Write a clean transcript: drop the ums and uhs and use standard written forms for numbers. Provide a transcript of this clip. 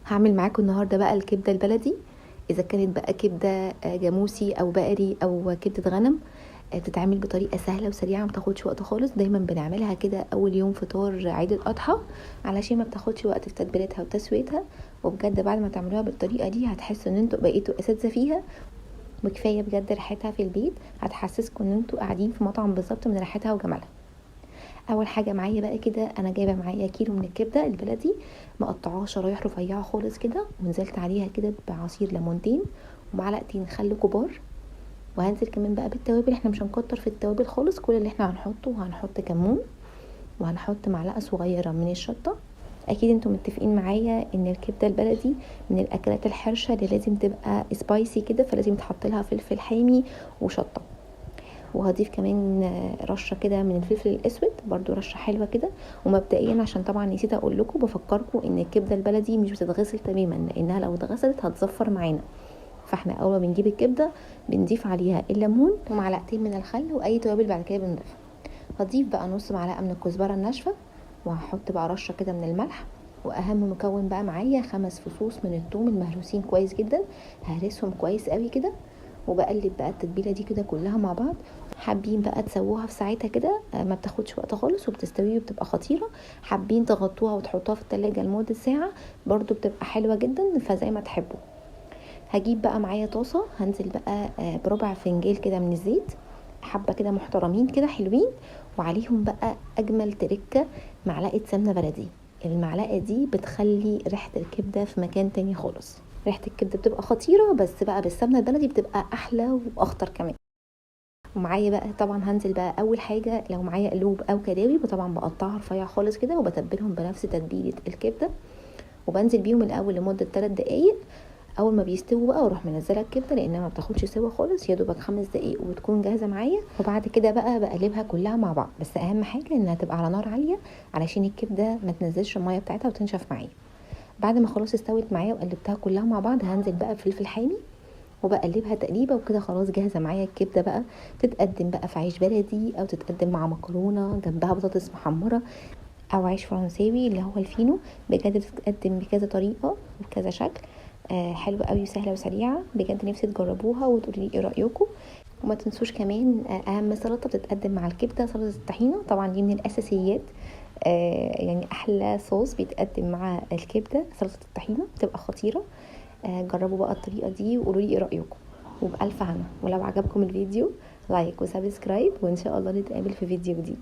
هعمل معاكم النهارده بقى الكبده البلدي. اذا كانت بقى كبده جاموسي او بقري او كبده غنم، بتتعمل بطريقه سهله وسريعه، ما بتاخدش وقت خالص. دايما بنعملها كده اول يوم فطار عيد الاضحى علشان ما بتاخدش وقت في تتبيلتها وتسويتها. وبجد بعد ما تعملوها بالطريقه دي هتحسوا ان انتوا بقيتوا اساتذه فيها، وكفايه بجد ريحتها في البيت هتحسسكم ان انتوا قاعدين في مطعم بالظبط من ريحتها وجمالها. اول حاجه معايا بقى كده انا جايبه معايا كيلو من الكبده البلدي، مقطعاها شرايح رفيعه خالص كده، ونزلت عليها كده بعصير ليمونتين ومعلقتين خل كبار. وهنزل كمان بقى بالتوابل، احنا مش هنكتر في التوابل خالص، كل اللي احنا هنحط كمون، وهنحط معلقه صغيره من الشطه. اكيد انتم متفقين معايا ان الكبده البلدي من الاكلات الحرشه اللي لازم تبقى سبايسي كده، فلازم تحط لها فلفل حامي وشطه. وهضيف كمان رشه كده من الفلفل الاسود، برضو رشه حلوه كده. ومبدئيا عشان طبعا نسيت اقول لكم، بفكركم ان الكبده البلدي مش بتتغسل تماما، لانها لو اتغسلت هتزفر معانا. فاحنا اول ما بنجيب الكبده بنضيف عليها الليمون ومعلقتين من الخل واي توابل بعد كده بنضيفها. هضيف بقى نص معلقه من الكزبره الناشفه، وهحط بقى رشه كده من الملح. واهم مكون بقى معايا 5 فصوص من الثوم المهروسين كويس جدا، ههرسهم كويس قوي كده. وبقلب بقى التتبيله دي كده كلها مع بعض. حابين بقى تسووها في ساعتها كده، ما بتاخدش وقت خالص وبتستوي وبتبقى خطيره. حابين تغطوها وتحطوها في التلاجة لمده ساعه، برضو بتبقى حلوه جدا، فزي ما تحبوا. هجيب بقى معايا طاسه، هنزل بقى بربع فنجان كده من الزيت، حبه كده محترمين كده حلوين، وعليهم بقى اجمل تركه معلقه سمنه بلدي. المعلقه دي بتخلي ريحه الكبده في مكان تاني خالص. ريحه الكبده بتبقى خطيره، بس بقى بالسمنه البلدي بتبقى احلى واخطر كمان. ومعايا بقى طبعا هنزل بقى اول حاجه، لو معايا قلوب او كداوي طبعا بقطعها رفيع خالص كده وبتبلهم بنفس تتبيله الكبده، وبنزل بيهم الاول لمده 3 دقايق. اول ما بيستووا بقى اروح منزله الكبده، لانها ما بتاخدش سوا خالص، يا دوبك 5 دقايق وبتكون جاهزه معايا. وبعد كده بقى بقلبها كلها مع بعض، بس اهم حاجه انها تبقى على نار عاليه علشان الكبده ما تنزلش الميه بتاعتها وتنشف معايا. بعد ما خلاص استوت معايا وقلبتها كلها مع بعض، هنزل بقى بفلفل حامي وبقلبها تقليبه وكده. خلاص جاهزه معايا الكبده بقى. تتقدم بقى في عيش بلدي، او تتقدم مع مكرونه جنبها بطاطس محمره، او عيش فرنساوي اللي هو الفينو. بجد بتتقدم بكذا طريقه وبكذا شكل. حلوه قوي وسهله وسريعه، بجد نفسي تجربوها وتقولي لي ايه رايكم. وما تنسوش كمان اهم سلطه بتتقدم مع الكبده، سلطه الطحينه، طبعا دي من الاساسيات. يعني احلى صوص بيتقدم مع الكبده سلطه الطحينه، بتبقى خطيره. جربوا بقى الطريقه دي وقولوا لي ايه رايكم. وبالف هنا، ولو عجبكم الفيديو لايك وسبسكرايب، وان شاء الله نتقابل في فيديو جديد.